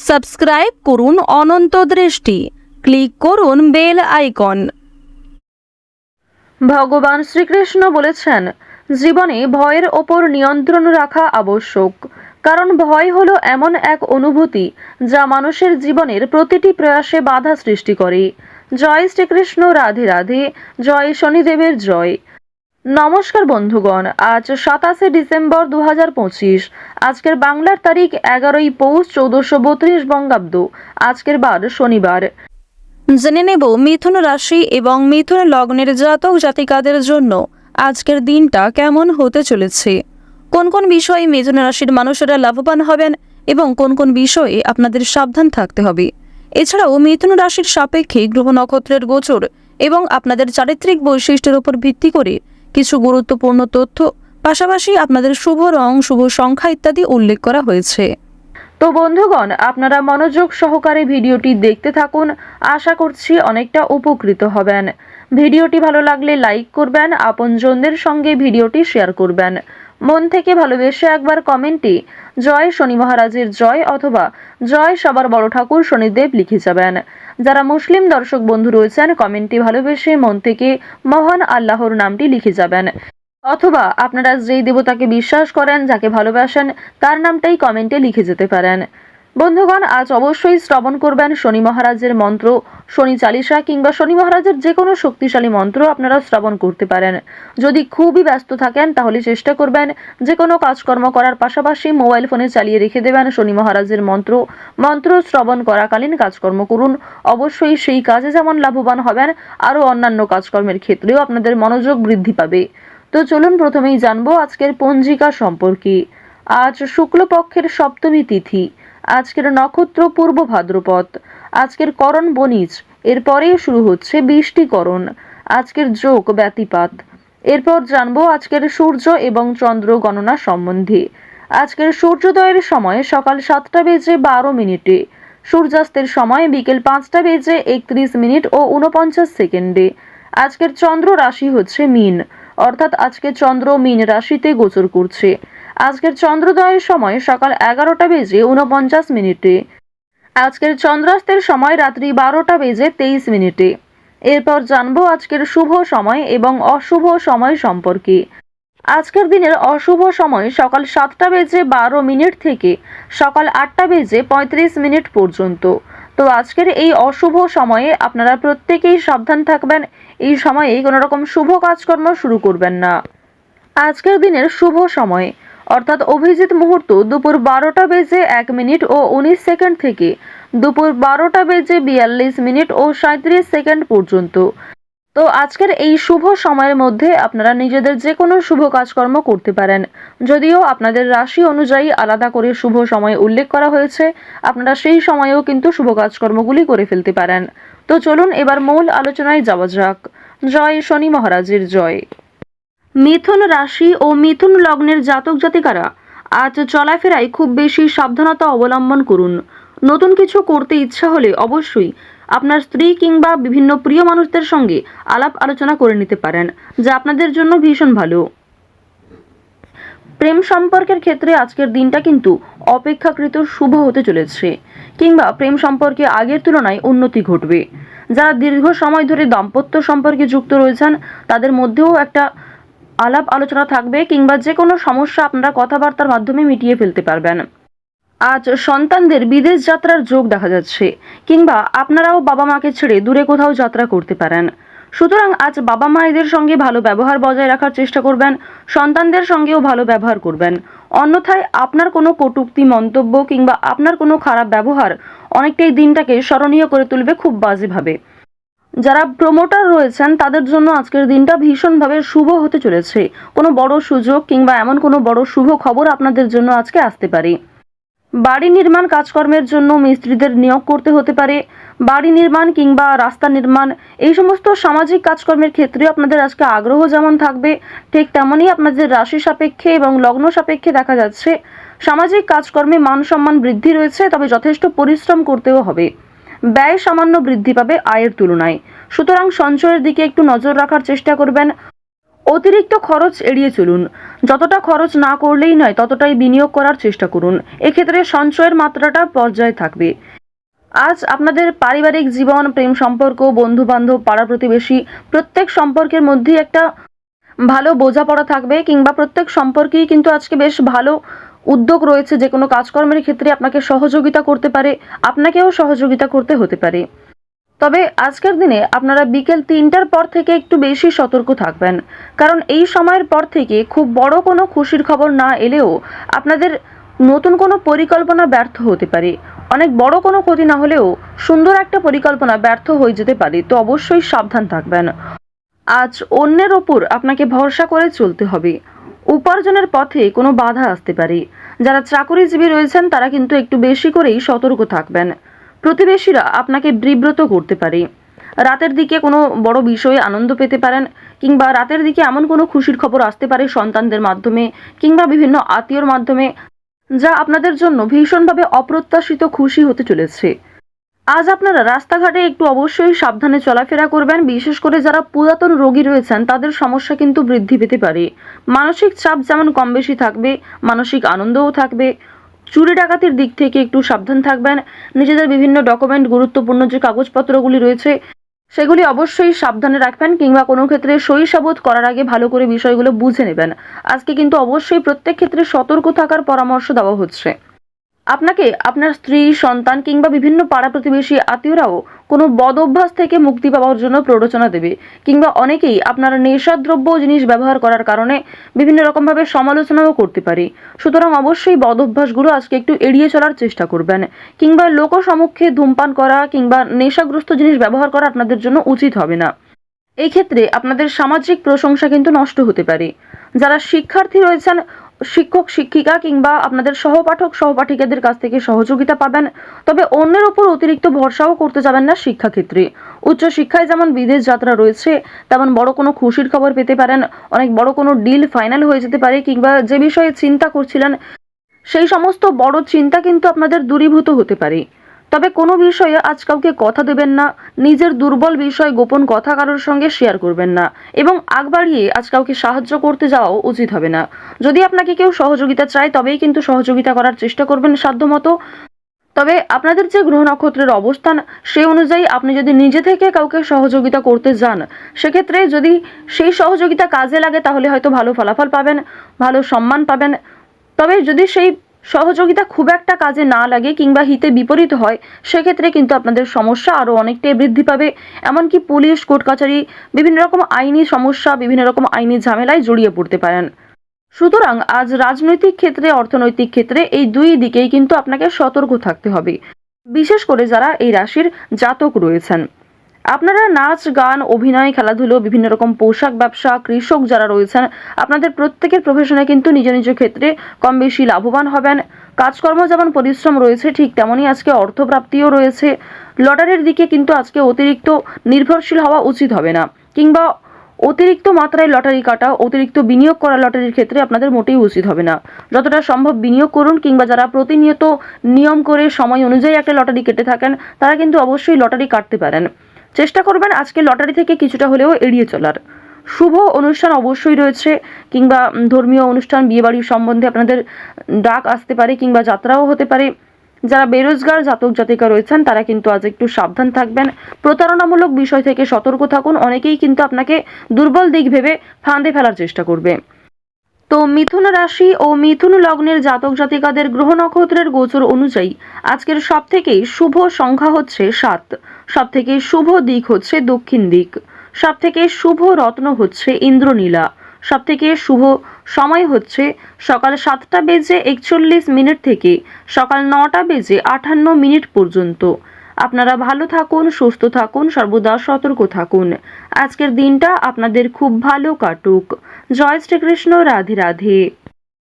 Subscribe করুন অনন্ত দৃষ্টি, click করুন বেল আইকন। ভগবান শ্রীকৃষ্ণ বলেছেন, জীবনে ভয়ের ওপর নিয়ন্ত্রণ রাখা আবশ্যক, কারণ ভয় হলো এমন এক অনুভূতি যা মানুষের জীবনের প্রতিটি প্রয়াসে বাধা সৃষ্টি করে। জয় শ্রীকৃষ্ণ, রাধে রাধে, জয় শনিদেবের জয়। নমস্কার বন্ধুগণ, আজ 27শে ডিসেম্বর 2025। আজকের বাংলার তারিখ 11ই পৌষ 1432 বঙ্গাব্দ। আজকের বার শনিবার। জেনে নেব মিথুন রাশি এবং মিথুন লগ্নের জাতক জাতিকাদের জন্য আজকের দিনটা কেমন হতে চলেছে, কোন কোন বিষয়ে মিথুন রাশির মানুষেরা লাভবান হবেন এবং কোন কোন বিষয়ে আপনাদের সাবধান থাকতে হবে। এছাড়াও মিথুন রাশির সাপেক্ষে গ্রহ নক্ষত্রের গোচর এবং আপনাদের চারিত্রিক বৈশিষ্ট্যের উপর ভিত্তি করে কিছু গুরুত্বপূর্ণ তথ্য, পাশাপাশি আপনাদের শুভ রং, শুভ সংখ্যা ইত্যাদি উল্লেখ করা হয়েছে। তো বন্ধুগণ, আপনারা মনোযোগ সহকারে ভিডিওটি দেখতে থাকুন। আশা করছি অনেকটা উপকৃত হবেন। ভিডিওটি ভালো লাগলে লাইক করবেন, আপনজনদের সঙ্গে ভিডিওটি শেয়ার করবেন। মন থেকে ভালোবেসে একবার কমেন্টে জয় শনি মহারাজের জয় অথবা জয় সবার বড় ঠাকুর শনিদেব লিখে যাবেন। যারা মুসলিম দর্শক বন্ধু রয়েছেন, কমেন্টে ভালোবেসে মন থেকে মহান আল্লাহর নামটি লিখে যাবেন, অথবা আপনারা যেই দেবতাকে বিশ্বাস করেন, যাকে ভালোবাসেন, তার নামটাই কমেন্টে লিখে যেতে পারেন। বন্ধুগণ, আজ অবশ্যই শ্রবণ করবেন শনি মহারাজের মন্ত্র, শনি চালিসা কিংবা শনি মহারাজের যে কোনো শক্তিশালী মন্ত্র আপনারা শ্রবণ করতে পারেন। যদি খুবই ব্যস্ত থাকেন তাহলে চেষ্টা করবেন যে কোনো কাজকর্ম করার পাশাপাশি মোবাইল ফোনে চালিয়ে রেখে দেবেন শনি মহারাজের মন্ত্র শ্রবণ করাকালীন কাজকর্ম করুন। অবশ্যই সেই কাজে যেমন লাভবান হবেন, আরও অন্যান্য কাজকর্মের ক্ষেত্রেও আপনাদের মনোযোগ বৃদ্ধি পাবে। তো চলুন প্রথমেই জানবো আজকের পঞ্জিকা সম্পর্কে। আজ শুক্লপক্ষের সপ্তমী তিথি, আজকের নক্ষত্র পূর্ব ভাদ্রপদ, আজকের করণ বণিজ, এরপরেই শুরু হচ্ছে বৃষ্টিকরণ, আজকের যোগ ব্যতিপাত। এরপর জানবো আজকের সূর্য এবং চন্দ্র গণনা সম্বন্ধে। আজকের সূর্যোদয়ের সময় সকাল 7টা বেজে 12 মিনিটে, সূর্যাস্তের সময় বিকেল 5টা বেজে 31 মিনিট ও 49 সেকেন্ডে। আজকের চন্দ্র রাশি হচ্ছে মীন, অর্থাৎ আজকে চন্দ্র মীন রাশিতে গোচর করছে। আজকের চন্দ্রোদয়ের সময় সকাল 11টা বেজে 49 মিনিটে। আজকের চন্দ্রাস্তের সময় রাত্রি 12টা বেজে 23 মিনিটে। এরপর জানবো আজকের শুভ সময় এবং অশুভ সময় সম্পর্কে। আজকের দিনের অশুভ সময় সকাল 7টা বেজে 12 মিনিট থেকে সকাল 8টা বেজে 35 মিনিট পর্যন্ত। তো আজকের এই অশুভ সময়ে আপনারা প্রত্যেকেই সাবধান থাকবেন। এই সময়ে কোনো রকম শুভ কাজকর্ম শুরু করবেন না। আজকের দিনের শুভ সময় অর্থাৎ অভিজিৎ মুহূর্ত দুপুর 12টা বেজে 1 মিনিট ও 19 সেকেন্ড থেকে দুপুর 12টা বেজে 42 মিনিট ও 37 সেকেন্ড পর্যন্ত। তো আজকের এই শুভ সময়ের মধ্যে আপনারা নিজেদের যে কোনো শুভ কাজকর্ম করতে পারেন। যদিও আপনাদের রাশি অনুযায়ী আলাদা করে শুভ সময় উল্লেখ করা হয়েছে, আপনারা সেই সময়েও কিন্তু শুভ কাজকর্মগুলি করে ফেলতে পারেন। তো চলুন এবার মূল আলোচনায় যাওয়া যাক। জয় শনি মহারাজের জয়। মিথুন রাশি ও মিথুন লগ্নের জাতক জাতিকারা আজ চলাফেরায় খুব বেশি সাবধানতা অবলম্বন করুন। নতুন কিছু করতে ইচ্ছা হলে অবশ্যই আপনার স্ত্রী কিংবা বিভিন্ন প্রিয় মানুষদের সঙ্গে আলাপ আলোচনা করে নিতে পারেন, যা আপনাদের জন্য ভীষণ ভালো। প্রেম সম্পর্কের ক্ষেত্রে আজকের দিনটা কিন্তু অপেক্ষাকৃত শুভ হতে চলেছে, কিংবা প্রেম সম্পর্কে আগের তুলনায় উন্নতি ঘটবে। যারা দীর্ঘ সময় ধরে দাম্পত্য সম্পর্কে যুক্ত রয়েছেন তাদের মধ্যেও একটা আলাপ আলোচনা থাকবে, কিংবা যে কোনো সমস্যা আপনারা কথাবার্তার মাধ্যমে মিটিয়ে ফেলতে পারবেন। আজ সন্তানদের বিদেশ যাত্রার যোগ দেখা যাচ্ছে, কিংবা আপনারাও বাবা মাকে ছেড়ে দূরে কোথাও যাত্রা করতে পারেন। সুতরাং আজ বাবা মায়েদের সঙ্গে ভালো ব্যবহার বজায় রাখার চেষ্টা করবেন, সন্তানদের সঙ্গেও ভালো ব্যবহার করবেন। অন্যথায় আপনার কোনো কটূক্তি মন্তব্য কিংবা আপনার কোনো খারাপ ব্যবহার অনেকটাই দিনটাকে স্মরণীয় করে তুলবে খুব বাজেভাবে। যারা প্রমোটার রয়েছেন তাদের জন্য আজকের দিনটা ভীষণভাবে শুভ হতে চলেছে। কোনো বড় সুযোগ কিংবা এমন কোনো বড় শুভ খবর আপনাদের জন্য আজকে আসতে পারে। বাড়ি নির্মাণ কাজকর্মের জন্য মিস্ত্রিদের নিয়োগ করতে হতে পারে। বাড়ি নির্মাণ কিংবা রাস্তা নির্মাণ, এই সমস্ত সামাজিক কাজকর্মের ক্ষেত্রে আপনাদের আজকে আগ্রহ যেমন থাকবে, ঠিক তেমনই আপনাদের রাশি সাপেক্ষে এবং লগ্ন সাপেক্ষে দেখা যাচ্ছে সামাজিক কাজকর্মে মান সম্মান বৃদ্ধি রয়েছে, তবে যথেষ্ট পরিশ্রম করতেও হবে। ব্যয় সামান্য বৃদ্ধি পাবে আয়ের তুলনায়, সুতরাং সঞ্চয়ের দিকে একটু নজর রাখার চেষ্টা করবেন। অতিরিক্ত খরচ এড়িয়ে চলুন। যতটা খরচ না করলেই নয় ততটাই বিনিয়োগ করার চেষ্টা করুন। এক্ষেত্রে সঞ্চয়ের মাত্রাটা পর্যায়ে থাকবে। আজ আপনাদের পারিবারিক জীবন, প্রেম সম্পর্ক, বন্ধু বান্ধব, পাড়া প্রতিবেশী প্রত্যেক সম্পর্কের মধ্যেই একটা ভালো বোঝাপড়া থাকবে, কিংবা প্রত্যেক সম্পর্কেই কিন্তু আজকে বেশ ভালো উদ্যোগ রয়েছে। যে কোনো কাজকর্মের ক্ষেত্রে আপনাকে সহযোগিতা করতে পারে, আপনাকেও সহযোগিতা করতে হতে পারে। তবে আজকের দিনে আপনারা বিকেল 3টার পর থেকে একটু বেশি সতর্ক থাকবেন, কারণ এই সময়ের পর থেকে খুব বড় কোনো খুশির খবর না এলেও আপনাদের নতুন কোনো পরিকল্পনা ব্যর্থ হতে পারে। অনেক বড় কোনো ক্ষতি না হলেও সুন্দর একটা পরিকল্পনা ব্যর্থ হয়ে যেতে পারে, তো অবশ্যই সাবধান থাকবেন। আজ অন্যের ওপর আপনাকে ভরসা করে চলতে হবে। উপার্জনের পথে কোনো বাধা আসতে পারে। যারা চাকরিজীবী রয়েছেন তারা কিন্তু একটু বেশি করেই সতর্ক থাকবেন। প্রতিবেশীরা আপনাকে বিব্রত করতে পারে। রাতের দিকে কোনো বড় বিষয়ে আনন্দ পেতে পারেন, কিংবা রাতের দিকে এমন কোনো খুশির খবর আসতে পারে সন্তানদের মাধ্যমে কিংবা বিভিন্ন আত্মীয়র মাধ্যমে, যা আপনাদের জন্য ভীষণভাবে অপ্রত্যাশিত খুশি হতে চলেছে। আজ আপনারা রাস্তাঘাটে একটু অবশ্যই সাবধানে চলাফেরা করবেন। বিশেষ করে যারা পুরাতন রোগী রয়েছেন তাদের সমস্যা কিন্তু বৃদ্ধি পেতে পারে। মানসিক চাপ যেমন কম বেশি থাকবে, মানসিক আনন্দও থাকবে। চুরি ডাকাতির দিক থেকে একটু সাবধান থাকবেন। নিজেদের বিভিন্ন ডকুমেন্ট, গুরুত্বপূর্ণ যে কাগজপত্রগুলি রয়েছে সেগুলি অবশ্যই সাবধানে রাখবেন, কিংবা কোনো ক্ষেত্রে সই সাবুত করার আগে ভালো করে বিষয়গুলো বুঝে নেবেন। আজকে কিন্তু অবশ্যই প্রত্যেক ক্ষেত্রে সতর্ক থাকার পরামর্শ দেওয়া হচ্ছে। আপনাকে আপনার স্ত্রী, সন্তান কিংবা বিভিন্ন পাড়া প্রতিবেশী আত্মীয়রাও কোনো বদ অভ্যাস থেকে মুক্তি পাওয়ার জন্য প্ররোচনা দেবে, কিংবা অনেকেই আপনার নেশাদ্রব্য জিনিস ব্যবহার করার কারণে বিভিন্ন রকমভাবে সমালোচনাও করতে পারে। সুতরাং অবশ্যই বদ অভ্যাসগুলো আজকে একটু এড়িয়ে চলার চেষ্টা করবেন, কিংবা লোক সম্মুখে ধূমপান করা কিংবা নেশাগ্রস্ত জিনিস ব্যবহার করা আপনাদের জন্য উচিত হবে না। এই ক্ষেত্রে আপনাদের সামাজিক প্রশংসা কিন্তু নষ্ট হতে পারে। যারা শিক্ষার্থী রয়েছেন, শিক্ষক শিক্ষিকা কিংবা আপনাদের সহপাঠক সহপাঠিকাদের কাছ থেকে সহযোগিতা পাবেন। তবে অন্যের উপর অতিরিক্ত ভরসাও করতে যাবেন না শিক্ষাক্ষেত্রে। উচ্চশিক্ষায় যেমন বিদেশ যাত্রা রয়েছে, তেমন বড় কোনো খুশির খবর পেতে পারেন। অনেক বড় কোনো ডিল ফাইনাল হয়ে যেতে পারে, কিংবা যে বিষয়ে চিন্তা করছিলেন সেই সমস্ত বড় চিন্তা কিন্তু আপনাদের দূরীভূত হতে পারে। তবে কোনো বিষয়ে আজ কাউকে কথা দেবেন না, নিজের দুর্বল বিষয়, গোপন কথা কারোর সঙ্গে শেয়ার করবেন না, এবং আগ বাড়িয়ে আজ কাউকে সাহায্য করতে যাওয়াও উচিত হবে না। যদি আপনাকে কেউ সহযোগিতা চায় তবেই কিন্তু সহযোগিতা করার চেষ্টা করবেন সাধ্যমতো। তবে আপনাদের যে গ্রহ নক্ষত্রের অবস্থান সেই অনুযায়ী আপনি যদি নিজে থেকে কাউকে সহযোগিতা করতে যান, সেক্ষেত্রে যদি সেই সহযোগিতা কাজে লাগে তাহলে হয়তো ভালো ফলাফল পাবেন, ভালো সম্মান পাবেন। তবে যদি সেই সহযোগিতা খুব একটা কাজে না লাগে কিংবা হিতে বিপরীত হয়, সেক্ষেত্রে কিন্তু আপনাদের সমস্যা আরও অনেকটাই বৃদ্ধি পাবে। এমনকি পুলিশ, কোর্ট কাছারি, বিভিন্ন রকম আইনি সমস্যা, বিভিন্ন রকম আইনি ঝামেলায় জড়িয়ে পড়তে পারেন। সুতরাং আজ রাজনৈতিক ক্ষেত্রে, অর্থনৈতিক ক্ষেত্রে এই দুই দিকেই কিন্তু আপনাকে সতর্ক থাকতে হবে, বিশেষ করে যারা এই রাশির জাতক রয়েছেন। আপনারা নাচ, গান, অভিনয়, খেলাধুলো, বিভিন্ন রকম পোশাক ব্যবসা, কৃষক যারা রয়েছেন, আপনাদের প্রত্যেকের প্রফেশনে কিন্তু নিজ নিজ ক্ষেত্রে কম বেশি লাভবান হবেন। কাজকর্ম যেমন পরিশ্রম রয়েছে, ঠিক তেমনই আজকে অর্থপ্রাপ্তিও রয়েছে। লটারির দিকে কিন্তু আজকে অতিরিক্ত নির্ভরশীল হওয়া উচিত হবে না, কিংবা অতিরিক্ত মাত্রায় লটারি কাটা, অতিরিক্ত বিনিয়োগ করা লটারির ক্ষেত্রে আপনাদের মোটেই উচিত হবে না। যতটা সম্ভব বিনিয়োগ করুন, কিংবা যারা প্রতিনিয়ত নিয়ম করে সময় অনুযায়ী একটা লটারি কেটে থাকেন তারা কিন্তু অবশ্যই লটারি কাটতে পারেন। চেষ্টা করবেন আজকে লটারি থেকে কিছুটা হলেও এড়িয়ে চলার। শুভ অনুষ্ঠান অবশ্যই রয়েছে, কিংবা ধর্মীয় অনুষ্ঠান, বিয়েবাড়ির সম্বন্ধে আপনাদের ডাক আসতে পারে, কিংবা যাত্রাও হতে পারে। যারা বেরোজগার জাতক জাতিকা রয়েছেন তারা কিন্তু আজ একটু সাবধান থাকবেন। প্রতারণামূলক বিষয় থেকে সতর্ক থাকুন। অনেকেই কিন্তু আপনাকে দুর্বল দিক ভেবে ফাঁদে ফেলার চেষ্টা করবে। তো মিথুন রাশি ও মিথুন লগ্নের জাতক জাতিকাদের গ্রহ নক্ষত্রের গোচর অনুযায়ী আজকের সবথেকে শুভ সংখ্যা হচ্ছে 7, সবথেকে শুভ দিক হচ্ছে দক্ষিণ দিক, সবথেকে শুভ রত্ন হচ্ছে ইন্দ্রনীলা, সবথেকে শুভ সময় হচ্ছে সকাল 7টা বেজে 41 মিনিট থেকে সকাল 9টা বেজে 58 মিনিট পর্যন্ত। আপনারা ভালো থাকুন, সুস্থ থাকুন, সর্বদা সতর্ক থাকুন। আজকের দিনটা আপনাদের খুব ভালো কাটুক। জয় শ্রীকৃষ্ণ। রাধে রাধে।